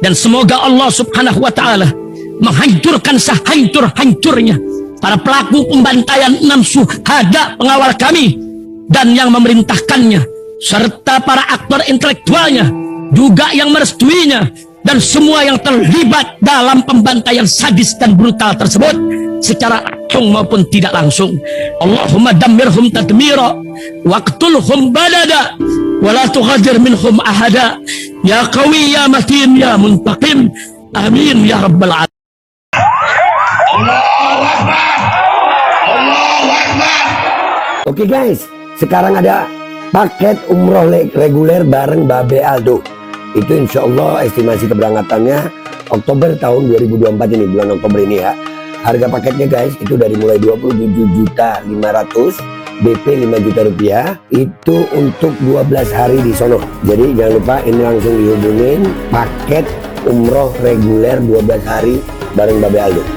Dan semoga Allah subhanahu wa ta'ala menghancurkan sehancur-hancurnya para pelaku pembantaian 6 syuhada pengawal kami dan yang memerintahkannya, serta para aktor intelektualnya juga yang merestuinya, dan semua yang terlibat dalam pembantaian sadis dan brutal tersebut secara langsung maupun tidak langsung. Allahumma dammirhum tadmira waqtulhum badada wala tughadir minhum ahada ya qawi ya matin ya muntaqim amin ya rabbal alamin. Allahu Akbar, Allahu Akbar. Oke guys, sekarang ada paket umroh reguler bareng Babe Aldo. Itu insya Allah estimasi keberangkatannya Oktober tahun 2024 ini, bulan Oktober ini ya. Harga paketnya guys itu dari mulai 27.500.000, BP 5 juta rupiah. Itu untuk 12 hari di sono. Jadi jangan lupa ini langsung dihubungin paket umroh reguler 12 hari bareng Babe Aldo.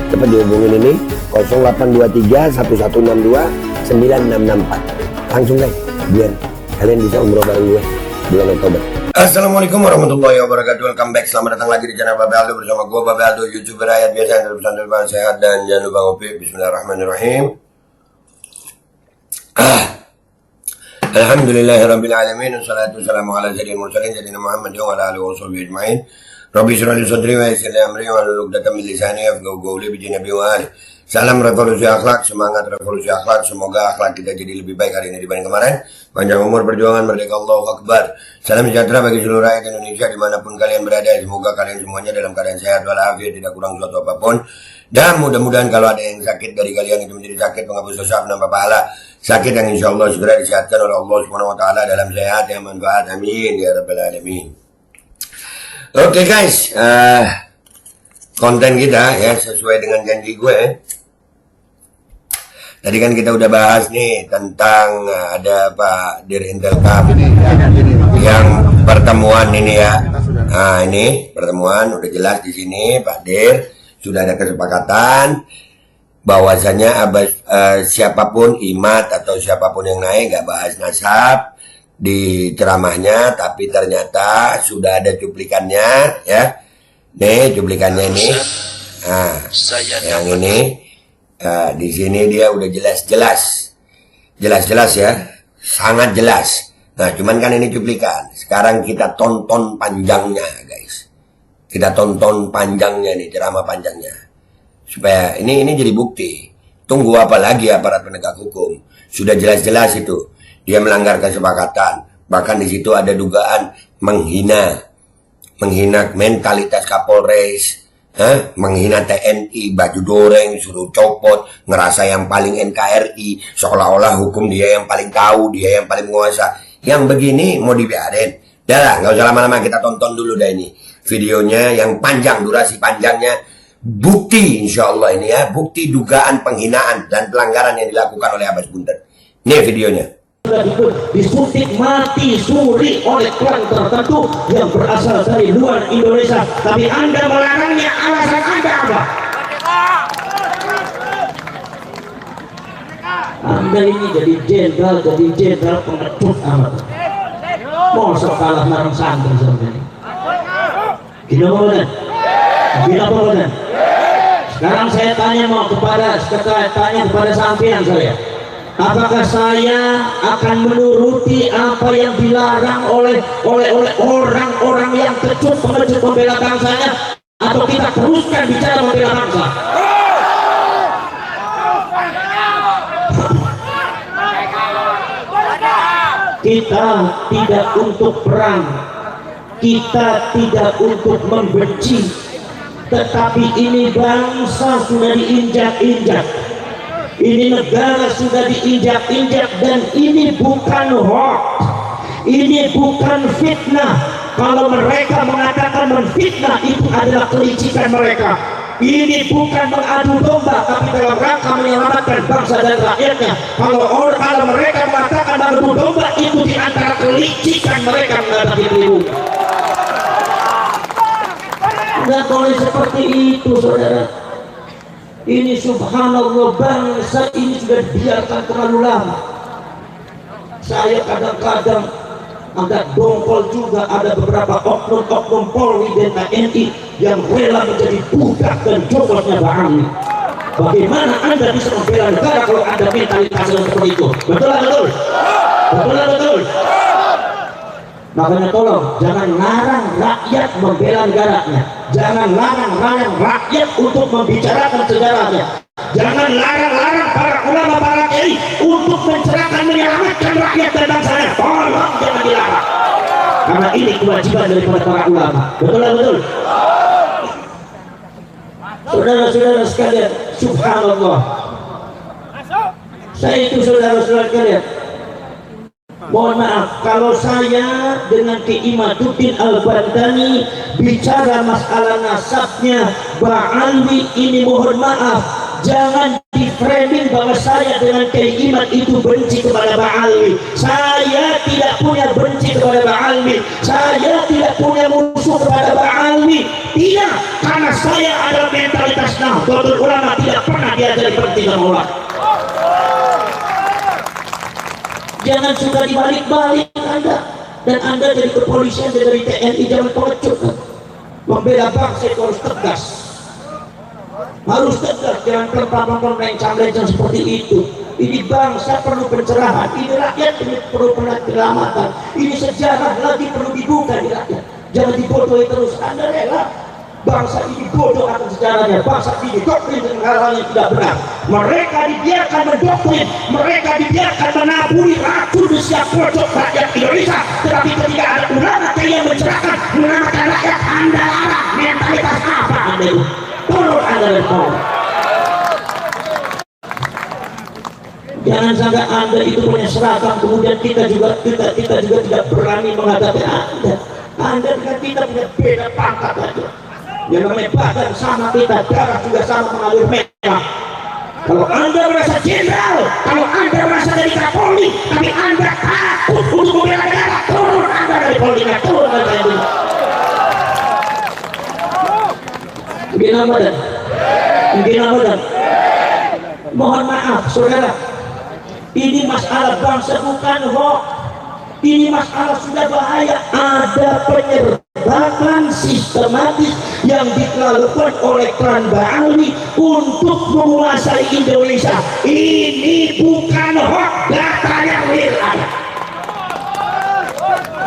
Cepat dihubungin ini 0823 1162 9664. Langsung guys, biar kalian bisa umroh bareng gue bulan Oktober. Assalamualaikum warahmatullahi wabarakatuh. Welcome back, selamat datang lagi di channel Babe Aldo bersama gue Babe Aldo, YouTuber rakyat biasa yang terus sehat dan jangan lupa ngopi. Bismillahirrahmanirrahim. Alhamdulillahirabbil alamin, wassalatu wassalamu ala sayyidil mursalin sayyidina Muhammad wa ala alihi washabihi ajmain. Rabbi shrah li sadri wa yassir li amri wahlul 'uqdatam min lisani yafqahu qawli bi Nabi wa ali. Salam revolusi akhlak, semangat revolusi akhlak. Semoga akhlak kita jadi lebih baik hari ini dibanding kemarin. Panjang umur, perjuangan, merdeka, Allahu Akbar. Salam sejahtera bagi seluruh rakyat Indonesia dimanapun kalian berada. Semoga kalian semuanya dalam keadaan sehat walafiat, tidak kurang suatu apapun. Dan mudah-mudahan kalau ada yang sakit dari kalian itu menjadi sakit penghapus dosa, penambah pahala. Sakit yang insya Allah segera disehatkan oleh Allah Subhanahu Wa Taala dalam sehat yang manfaat. Amin ya rabbal alamin. Oke guys, konten kita ya sesuai dengan janji gue. Tadi kan kita udah bahas nih tentang ada Pak Dir Intelkam yang pertemuan ini ya. Nah ini pertemuan udah jelas di sini Pak Dir sudah ada kesepakatan bahwasanya siapapun imat atau siapapun yang naik gak bahas nasab di ceramahnya, tapi ternyata sudah ada cuplikannya ya. Nih cuplikannya ini. Nah, yang ini. Di sini dia udah jelas ya, sangat jelas. Nah, cuman kan ini cuplikan. Sekarang kita tonton panjangnya, guys. Kita tonton panjangnya nih, ceramah panjangnya. Supaya ini jadi bukti. Tunggu apa lagi aparat penegak hukum? Sudah jelas-jelas itu. Dia melanggar kesepakatan. Bahkan di situ ada dugaan menghina mentalitas Kapolres. Menghina TNI, baju doreng, suruh copot, ngerasa yang paling NKRI, seolah-olah hukum dia yang paling tahu, dia yang paling menguasa. Yang begini mau dibiarin? Dah lah, nggak usah lama-lama, kita tonton dulu dah ini videonya yang panjang, durasi panjangnya, bukti insya Allah ini ya, bukti dugaan penghinaan dan pelanggaran yang dilakukan oleh Abbas Buntet. Ini videonya. Disuntik mati suri oleh klan tertentu yang berasal dari luar Indonesia, tapi Anda melarangnya. Alasan Anda apa? Anda ini jadi jenderal pengecut amat. Mosok kalah marang santri sebenarnya. Gila kan? Sekarang saya tanya kepada sampean saya. Apakah saya akan menuruti apa yang dilarang oleh orang-orang yang kecut pengecut membela bangsanya, atau kita teruskan bicara membela bangsa? Kita tidak untuk perang, kita tidak untuk membenci, tetapi ini bangsa sudah diinjak-injak. Ini negara sudah diinjak-injak dan ini bukan hoax, ini bukan fitnah. Kalau mereka mengatakan menfitnah, itu adalah kelicikan mereka. Ini bukan mengadu domba, tapi dalam rangka menyelamatkan bangsa dan rakyatnya. Kalau mereka mengatakan mengadu domba, itu diantara kelicikan mereka menghadapi dirimu. Tidak boleh seperti itu, saudara. Ini subhanallah, bangsa ini sudah dibiarkan terlalu lama. Saya kadang-kadang Agak dongkol juga ada beberapa oknum-oknum Polri dan TNI yang rela menjadi budak dan jokosnya Pak Amin. Bagaimana Anda bisa membela negara kalau Anda mentalitas seperti itu? Betul atau betul? Betul atau betul? Makanya tolong jangan larang rakyat membela negaranya, jangan larang rakyat untuk membicarakan sejarahnya, jangan larang para ulama, para kiai untuk mencerahkan, menyelamatkan rakyat dan bangsanya. Tolong jangan dilarang, karena ini kewajiban daripada para ulama. Betul atau betul? Saudara-saudara sekalian, subhanallah, saya itu saudara-saudara sekalian, mohon maaf kalau saya dengan Ki Imaduddin Al-Bandani bicara masalah nasabnya Ba'alwi ini, mohon maaf, jangan di framing bahwa saya dengan Ki Imad itu benci kepada Ba'alwi. Saya tidak punya benci kepada Ba'alwi, saya tidak punya musuh kepada Ba'alwi, tidak, karena saya adalah mentalitas Nahdlatul Ulama, tidak pernah diajari berhenti sama ulama. Jangan suka dibalik-balik Anda, dan Anda dari kepolisian dan dari TNI jangan pengecut. Membela bangsa itu harus tegas, jangan lencang-lencang seperti itu. Ini bangsa perlu pencerahan, ini rakyat perlu penyelamatan, ini sejarah lagi perlu dibuka di rakyat. Jangan dibodohi terus. Anda rela bangsa ini bodoh akan sejarahnya, bangsa ini doktrin dengan hal-hal yang tidak benar. Mereka dibiarkan mendoktrin, mereka dibiarkan menaburi racun di setiap pojok rakyat Indonesia. Tetapi ketika ada ulama yang mencerahkan, menyelamatkan rakyat, Anda larang. Mentalitas apa Anda itu? Turun Anda dari bawah. Jangan sampai Anda itu punya seragam, kemudian kita juga tidak berani menghadapi Anda. Anda dengan kita punya beda pangkat aja. Yang namanya badan sama kita, darah juga sama mengalir merah. Kalau Anda merasa jenderal, kalau Anda merasa dari Kapolri, tapi Anda takut untuk membela negara, turun Anda dari Polri, turun Anda dari Polri. Mungkin Ramadan. Mohon maaf saudara, ini masalah bangsa bukan hoax. Ini masalah sudah bahaya. Ada penyerbakan sistematis yang dilakukan oleh klan Ba'alwi untuk menguasai Indonesia. Ini bukan hoax, data yang real ada.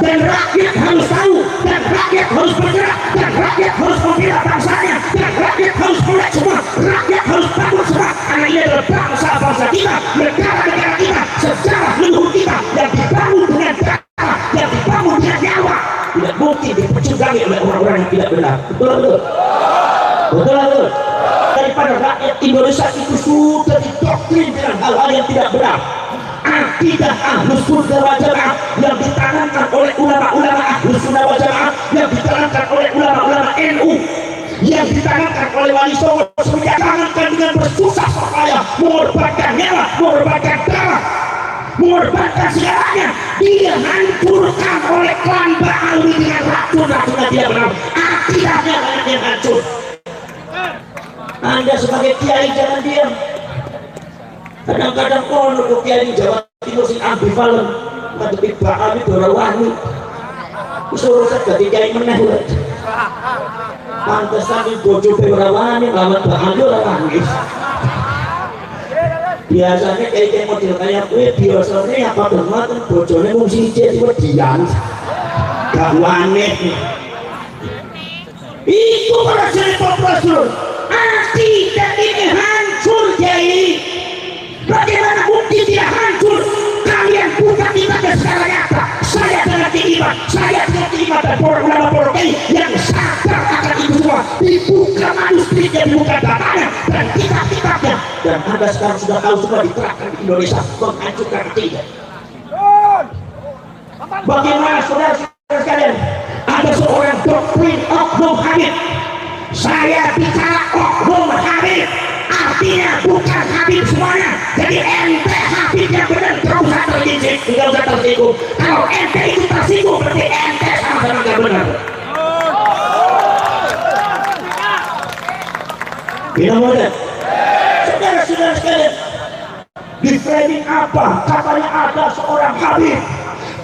Dan rakyat harus tahu, dan rakyat harus bergerak, dan rakyat harus membela bangsanya, dan rakyat harus melek semua, rakyat harus bangun semua, karena ini adalah bangsa-bangsa kita, negara-negara kita, sejarah leluhur kita yang dibangun dengan darah, yang dibangun dengan nyawa, tidak mungkin dipecundangi oleh orang-orang yang tidak benar. Betul. Daripada rakyat Indonesia itu sudah didoktrin dengan hal-hal yang tidak benar. Akidah Ahlus Sunnah wal Jamaah yang ditanamkan oleh ulama-ulama Ahlus Sunnah wal Jamaah, yang ditanamkan oleh ulama-ulama NU, yang ditanamkan oleh Wali Songo, ditanamkan dengan bersusah payah, mengorbankan nyawa, mengorbankan darah, mengorbankan segalanya. Dia hancurkan oleh klan Ba'alwi dengan racun-racun yang tidak benar. Akidahnya yang hancur. Anda sebagai kiai jangan diam. Kadang-kadang untuk kiai Jawa Timur sing ambivalen, ngadepi Ba'alwi dorawani. Suruh saya jadi kiai meneh. Pantesan di bojo dorawani, lawan Ba'alwi dorawani. Biasanya kiai model kayak gue, biasanya apa banget bojone mung siji dian. Gak waneh. Itu para jadi populasi. Akidah ini hancur kiai. Bagaimana mungkin tidak hancur? Kalian bukan ibadah secara nyata. Saya dengan ibadah, saya dengan ibadah dan para ulama yang sadar akan itu semua. Dibuka manuskripnya, dibuka datanya dan kitab-kitabnya. Dan Anda sekarang sudah tahu semua diterapkan di Indonesia, menghancurkan akidah. Bagaimana saudara-saudara sekalian? Ada seorang doktrin Oknum Habib. Saya bicara Oknum Habib, artinya bukan Habib semuanya. Jadi ente Habib yang benar, gak usah tersinggung. Kalau ente itu tersinggung, berarti ente sama-sama gak benar. Bila mudah, saudara-saudara sekalian, di framing apa? Katanya ada seorang Habib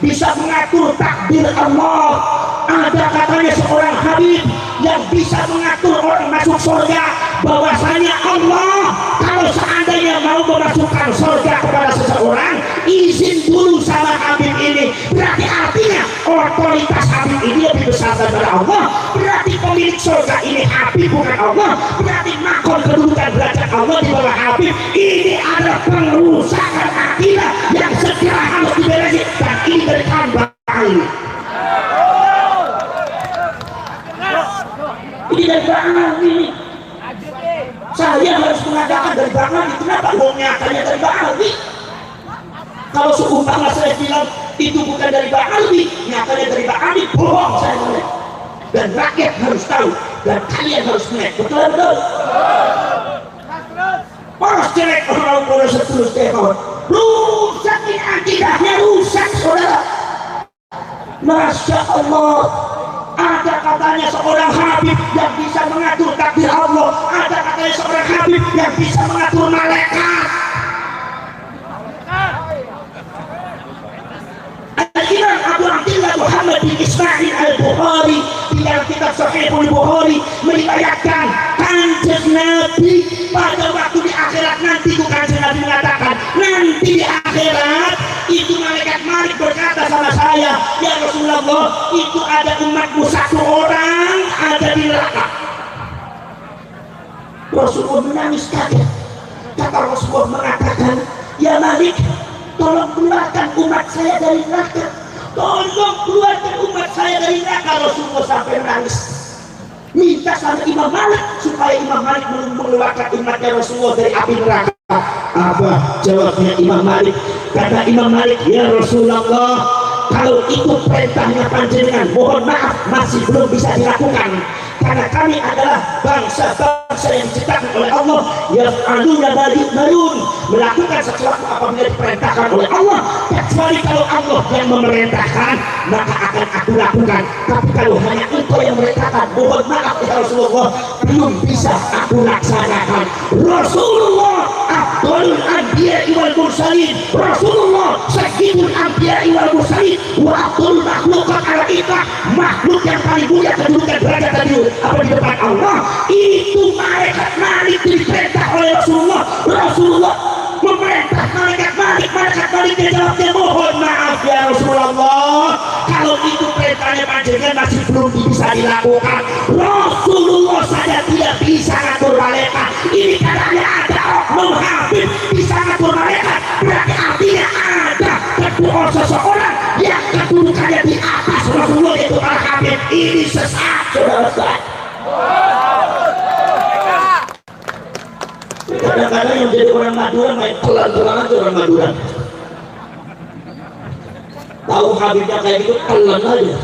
bisa mengatur takdir Allah. Ada katanya seorang Habib yang bisa mengatur orang masuk surga, bahwasanya Allah kalau seandainya mau memasukkan surga kepada seseorang, izin dulu sama Habib ini. Berarti artinya otoritas Habib ini lebih besar daripada Allah. Berarti pemilik surga ini Habib bukan Allah. Berarti makom kedudukan derajat Allah di bawah Habib. Ini adalah pengerusakan akidah yang segera harus diberesin, dan ini dari hamba ini. Ini dari Bang ini. Saya harus mengatakan dari Bang Ali. Kenapa nyatanya dari Bang Ali? Kalau seumpama saya bilang itu bukan dari Bang Ali, nyatanya dari Bang Ali, bohong saya mulai. Dan rakyat harus tahu, dan kalian harus melek. Betul-betul. Poros jelek orang-orang setulus tekor. Rusak ini akidahnya, rusak saudara. Masya Allah. Ada katanya seorang Habib yang bisa mengatur takdir Allah. Ada katanya seorang Habib yang bisa mengatur malaikat. Al-Imam Abu Abdillah Muhammad bin Ismail Al-Bukhari di dalam kitab Sahihul Bukhari meriwayatkan kanjeng Nabi pada waktu di akhirat nanti, itu kanjeng Nabi mengatakan nanti di akhirat itu malaikat Malik berkata sama saya, ya Rasulullah, itu ada umatmu satu orang ada di neraka. Rasulullah menangis kaget. Kata Rasulullah mengatakan, ya Malik, tolong keluarkan umat saya dari neraka. Tolong keluarkan umat saya dari neraka. Rasulullah sampai menangis, minta sama Imam Malik supaya Imam Malik mengeluarkan umatnya Rasulullah dari api neraka. Apa jawabnya Imam Malik? Kata Imam Malik, ya Rasulullah, kalau itu perintahnya panjenengan, mohon maaf masih belum bisa dilakukan, karena kami adalah bangsa-bangsa yang diciptakan oleh Allah, yang aluna balik malun, melakukan sesuatu apabila diperintahkan oleh Allah, kecuali kalau Allah yang memerintahkan maka akan aku lakukan. Tapi kalau hanya engkau yang memerintahkan, mohon maaf ya Rasulullah, belum bisa aku laksanakan. Rasulullah Abdul Anbiya wal Mursalin, Rasulullah Sayyidul Anbiya wal Mursalin, wa Abdul Makhlukat ala kita, makhluk yang paling mulia kedudukan derajat tadi apa di depan Allah. Itu malaikat Malik diperintah oleh Rasulullah. Rasulullah memerintah malaikat Malik, malaikat Malik jawabnya, mohon maaf ya Rasulullah, kalau itu perintahnya panjenengan masih belum bisa dilakukan. Rasulullah saja tidak bisa ngatur malaikat, ini katanya ada oknum Habib bisa ngatur malaikat, berarti artinya ada kedua seseorang yang kedudukannya di atas Rasulullah, yaitu para Habib. Ini sesat saudara. Kadang-kadang yang jadi orang Madura main pelan-pelan aja orang Madura. Tahu Habibnya kayak gitu, pelan aja.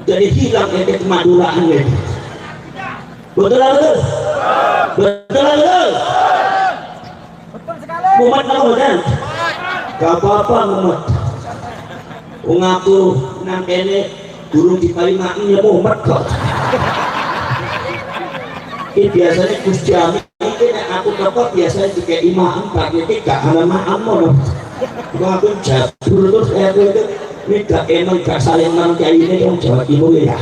Jadi hilang ya kemaduraannya. Betul betul. Betul betul. Muhammad Muhammad. Gak apa-apa Muhammad. Ngaku nang kene guru di Kalimantan ya Muhammad kok. Ini biasanya Gus Jami ini aku dapat biasanya juga imam pakai tiga halaman amal. Aku jabur terus itu ini gak enak gak saling kayak ini yang Jawa Timur ya.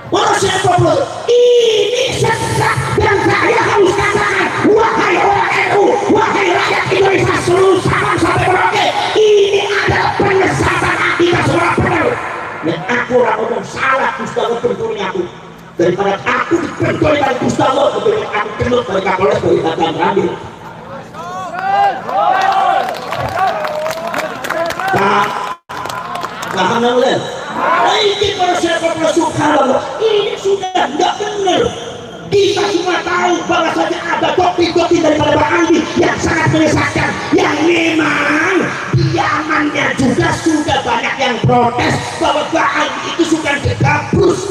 Wah siapa bro? Ini sesat dan saya harus katakan, wahai orang NU, wahai rakyat Indonesia seluruh Sabang sampai Merauke, ini adalah penyesatan akidah seorang penuh. Dan aku orang ngomong salah Gustavo bentuknya aku. Daripada aku dibentuk dari Gustavo, kemudian aku kenut dari Kapolres dari Tatan Ramil. Paham boleh? Ini para subhanallah, ini sudah tidak benar. Kita semua tahu bahwasanya ada topi-topi daripada Bang Andi yang sangat menyesatkan, yang memang diamannya juga sudah banyak yang protes bahwa Bang Andi itu sudah dikabrus.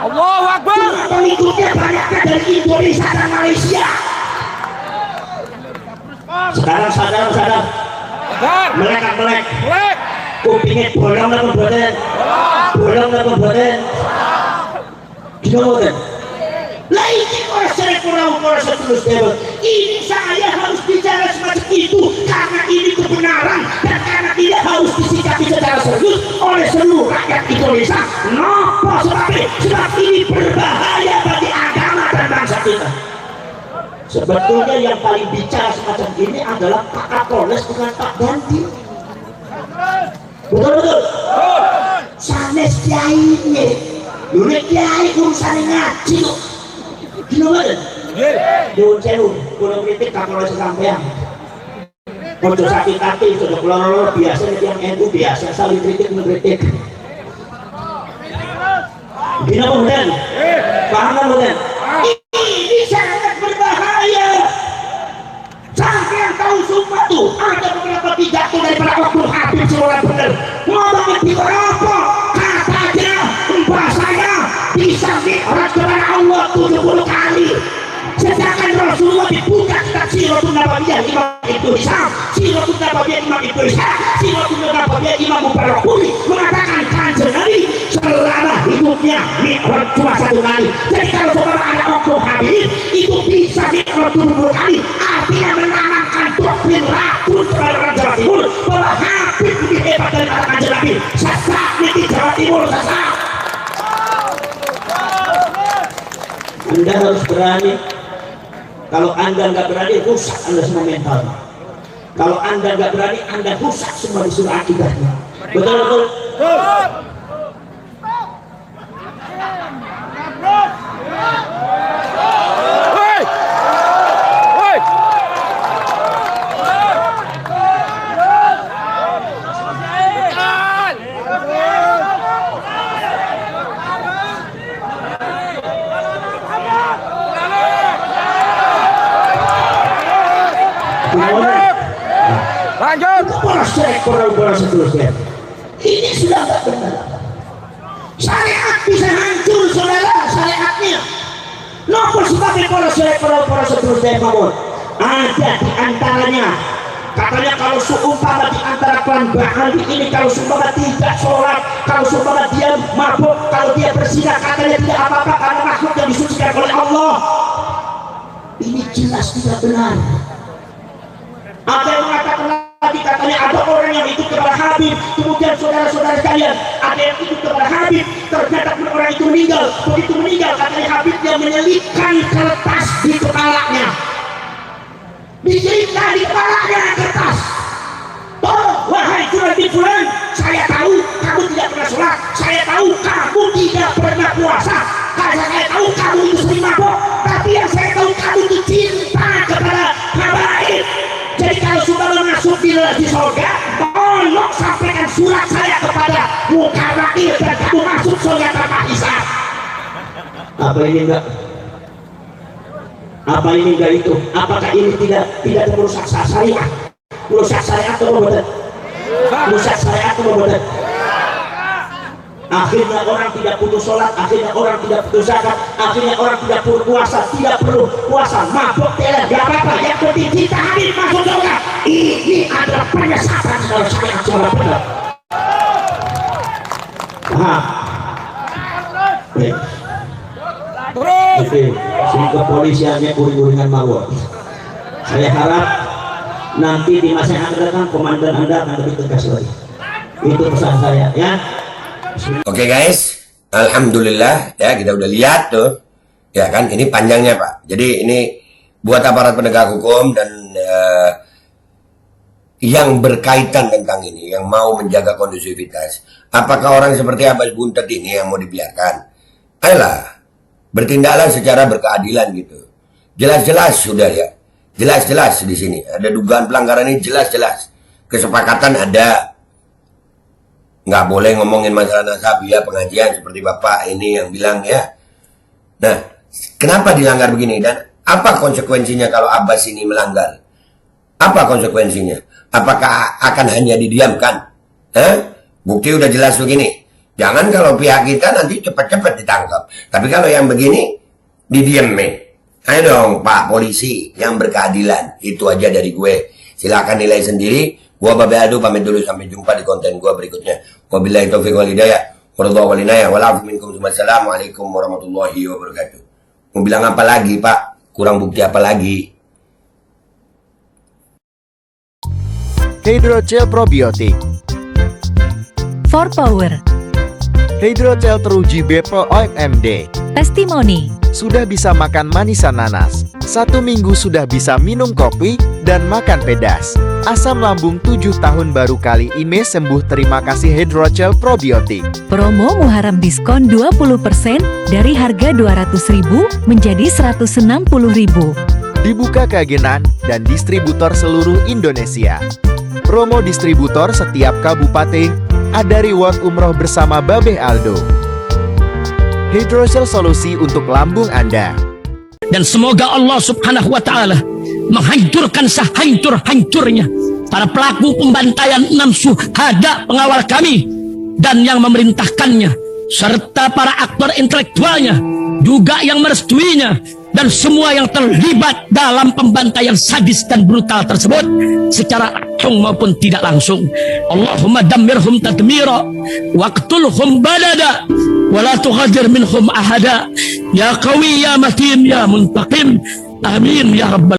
Allahu Akbar. Pengikutnya banyaknya dari Indonesia dan Malaysia. Sekarang sadar melek kupingnya bolong apa boten, bolong apa boten, gimana boten? Lah iki kok Ini saya harus bicara semacam itu karena ini kebenaran dan karena tidak harus disikapi secara serius oleh seluruh rakyat Indonesia. Kenapa? Sebab ini berbahaya bagi agama dan bangsa kita. Sebetulnya yang paling bicara semacam ini adalah Pak Kapolres bukan Pak Dandim. Betul. Sanes kiai ini, dulu kiai urusan ngaji kok. Gimana? Nyuwun sewu, kula kritik Kapolres sampean. Ojo sakit hati, sudah kula biasa yang NU biasa saling kritik mengkritik. Gimana kemudian? Paham kemudian? Ini sangat berbahaya. Sampai tahu sumpah tuh ada beberapa pidato daripada Oknum Habib Sulaiman bener. Ngomongin di apa? Katanya bahasanya bisa mi'raj kepada Allah 70 kali. Sedangkan Rasulullah dibuka kitab Siratul Nabawiyah Imam Ibnu Hisham, Siratul Nabawiyah Imam Ibnu Hisham, Siratul Nabawiyah Imam Mubarakuri mengatakan Kanjeng Nabi selama hidupnya mi'raj cuma 1 kali. Jadi kalau saudara ada Oknum Habib itu bisa mi'raj 70 kali, artinya menanamkan doktrin racun kepada orang Jawa Timur bahwa Habib lebih hebat daripada Kanjeng Nabi. Sesat di Jawa Timur, sesat. Anda harus berani. Kalau Anda nggak berani, rusak Anda semua mental. Kalau Anda nggak berani, Anda rusak semua disuruh akibatnya. Betul. Lanjut. Ini sudah tak benar. Syariat bisa hancur, saudara, syariatnya. Nopo sebagai para seterusnya Mahmud. Ada di antaranya. Katanya kalau seumpama di antara klan Bahari ini kalau seumpama tidak sholat, kalau seumpama dia mabuk, kalau dia berzina, katanya tidak apa-apa karena makhluk yang disucikan oleh Allah. Ini jelas tidak benar. Ada yang mengatakan lagi, katanya ada orang yang ikut kepada Habib, kemudian saudara-saudara sekalian, ada yang ikut kepada Habib, ternyata orang itu meninggal. Begitu meninggal, katanya Habibnya menyelipkan kertas di kepalanya. Diselipkan di kepalanya kertas. Oh, wahai Juragan Fulan, saya tahu kamu tidak pernah sholat, saya tahu kamu tidak pernah puasa, saya tahu kamu itu sering mabuk, tapi yang saya tahu kamu itu cinta kepada habaib. Jadi kalau sudah masuk di surga, tolong sampaikan surat saya kepada muka rakyat dan kamu masuk surga tanpa hisab. Apa ini enggak? Apa ini enggak itu? Apakah ini tidak merusak syariat? Merusak syariat atau benar? Merusak syariat atau benar? Akhirnya orang tidak putus sholat, akhirnya orang tidak putus zakat, akhirnya orang tidak perlu puasa, tidak perlu puasa, mabuk, tidak apa-apa, yang penting kita Habib masuk surga. Ini adalah penyesatan kalau saya coba benar. Oke, sini kepolisiannya uring-uringan mawar. Saya harap nanti di masa yang akan datang komandan Anda akan lebih tegas lagi. Itu pesan saya, ya. Oke guys, alhamdulillah ya kita udah lihat tuh, ya kan ini panjangnya Pak. Jadi ini buat aparat penegak hukum dan yang berkaitan tentang ini, yang mau menjaga kondusivitas. Apakah orang seperti Abbas Buntet ini yang mau dibiarkan? Ayolah, bertindaklah secara berkeadilan gitu. Jelas-jelas sudah ya, jelas-jelas di sini ada dugaan pelanggaran ini jelas-jelas. Kesepakatan ada. Nggak boleh ngomongin masalah nasab ya pengajian seperti Bapak ini yang bilang ya. Nah, kenapa dilanggar begini dan apa konsekuensinya kalau Abbas ini melanggar? Apa konsekuensinya? Apakah akan hanya didiamkan? Bukti udah jelas begini. Jangan kalau pihak kita nanti cepat-cepat ditangkap. Tapi kalau yang begini didiamin. Ayo dong Pak Polisi yang berkeadilan. Itu aja dari gue. Silakan nilai sendiri. Gua Babe Aldo pamit dulu, sampai jumpa di konten gua berikutnya. Wabillahi taufiq wal hidayah. Wassalamualaikum warahmatullahi wabarakatuh. Mau bilang apa lagi, Pak? kurang bukti apa lagi? Hydrogel probiotik. For Power, Hydrogel teruji BPOM OMD. Testimoni, Sudah bisa makan manisan nanas. 1 minggu sudah bisa minum kopi dan makan pedas. Asam lambung 7 tahun baru kali ini sembuh. Terima kasih Hydrogel probiotik. promo Muharram diskon 20% dari harga 200.000 menjadi 160.000. Dibuka ke agenan dan distributor seluruh Indonesia. Promo distributor setiap kabupaten. Ada reward umroh bersama Babeh Aldo. Hydrogel solusi untuk lambung Anda. Dan semoga Allah subhanahu wa ta'ala menghancurkan sehancur-hancurnya para pelaku pembantaian 6 syuhada pengawal kami dan yang memerintahkannya, serta para aktor intelektualnya, juga yang merestuinya, dan semua yang terlibat dalam pembantaian sadis dan brutal tersebut secara langsung maupun tidak langsung. Allahumma dammirhum tadmira waqtulhum balada wala tughadir minhum ahada ya qawi ya matin ya muntaqim. Amin ya rabbal